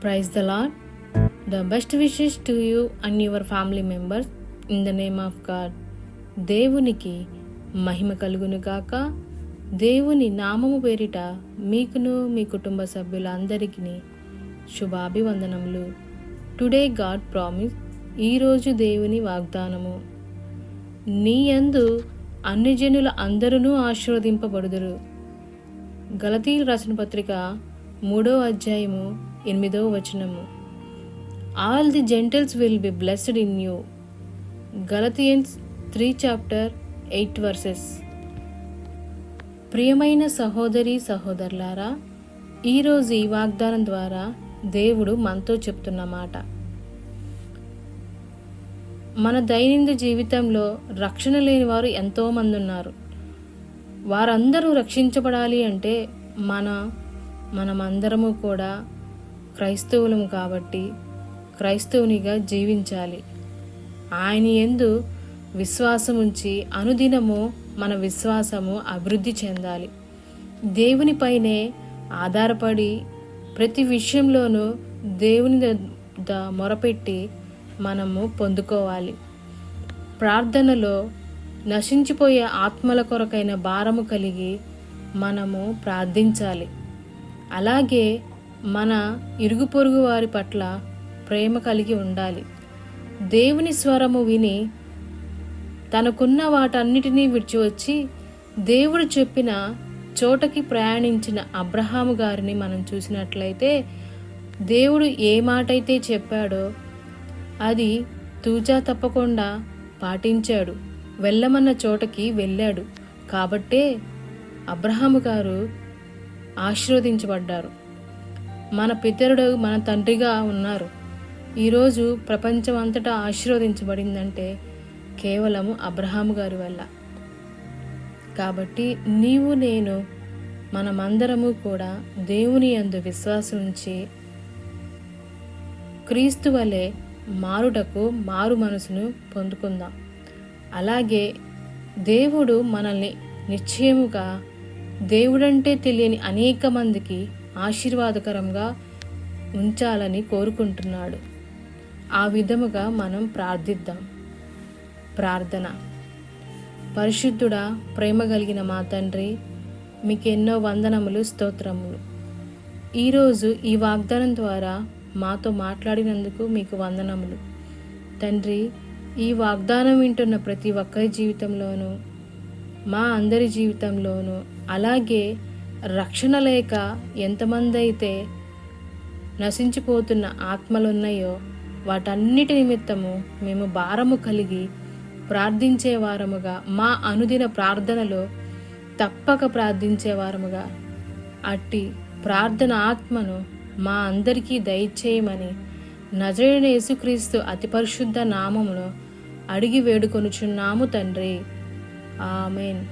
Praise the Lord. The best wishes to you and your family members in the name of God. దేవునికి మహిమ కలుగును గాక. దేవుని నామము పేరిట మీకును మీ కుటుంబ సభ్యులందరికీ శుభాభివందనములు. Today God promise. ఈరోజు దేవుని వాగ్దానము. నీ యందు అన్ని జనుల అందరూ ఆశీర్వదింపబడుదురు. గలతీయులకు రాసిన పత్రిక 3వ అధ్యాయము 8వ వచనము. All the Gentiles will be blessed in you. Galatians 3:8 verses. ప్రియమైన సహోదరి సహోదరులారా, ఈరోజు ఈ వాగ్దానం ద్వారా దేవుడు మనతో చెప్తున్న మాట, మన దైనందిన జీవితంలో రక్షణ లేని వారు ఎంతోమంది ఉన్నారు. వారందరూ రక్షించబడాలి అంటే మనమందరము కూడా క్రైస్తవులము కాబట్టి క్రైస్తవునిగా జీవించాలి. ఆయన యందు విశ్వాసం ఉంచి అనుదినము మన విశ్వాసము అభివృద్ధి చెందాలి. దేవునిపైనే ఆధారపడి ప్రతి విషయంలోనూ దేవుని మొరపెట్టి మనము పొందుకోవాలి. ప్రార్థనలో నశించిపోయే ఆత్మల కొరకైన భారము కలిగి మనము ప్రార్థించాలి. అలాగే మన ఇరుగు పొరుగు వారి పట్ల ప్రేమ కలిగి ఉండాలి. దేవుని స్వరము విని తనకున్న వాటన్నిటినీ విడిచివచ్చి దేవుడు చెప్పిన చోటకి ప్రయాణించిన అబ్రహాము గారిని మనం చూసినట్లయితే, దేవుడు ఏ మాట అయితే చెప్పాడో అది తూచా తప్పకుండా పాటించాడు. వెళ్ళమన్న చోటకి వెళ్ళాడు. కాబట్టే అబ్రహాము గారు ఆశీర్వదించబడ్డారు. మన పితరుడు మన తండ్రిగా ఉన్నారు. ఈరోజు ప్రపంచం అంతటా ఆశీర్వదించబడిందంటే కేవలము అబ్రహాము గారి వల్ల. కాబట్టి నీవు నేను మనమందరము కూడా దేవుని యందు విశ్వాసం ఉంచి క్రీస్తు వలె మారుటకు మారు మనసును పొందుకుందాం. అలాగే దేవుడు మనల్ని నిశ్చయముగా దేవుడంటే తెలియని అనేక మందికి ఆశీర్వాదకరంగా ఉంచాలని కోరుకుంటున్నాడు. ఆ విధముగా మనం ప్రార్థిద్దాం. ప్రార్థన. పరిశుద్ధుడా, ప్రేమ కలిగిన మా తండ్రి, మీకెన్నో వందనములు, స్తోత్రములు. ఈరోజు ఈ వాగ్దానం ద్వారా మాతో మాట్లాడినందుకు మీకు వందనములు తండ్రి. ఈ వాగ్దానం వింటున్న ప్రతి ఒక్కరి జీవితంలోనూ, మా అందరి జీవితంలోనూ, అలాగే రక్షణ లేక ఎంతమంది అయితే నశించిపోతున్న ఆత్మలున్నాయో వాటన్నిటి నిమిత్తము మేము భారము కలిగి ప్రార్థించే వారముగా, మా అనుదిన ప్రార్థనలో తప్పక ప్రార్థించే వారముగా అట్టి ప్రార్థన ఆత్మను మా అందరికీ దయచేయమని నజరేయుడైన యేసుక్రీస్తు అతి పరిశుద్ధ నామములో అడిగి వేడుకొనుచున్నాము తండ్రి. ఆమేన్.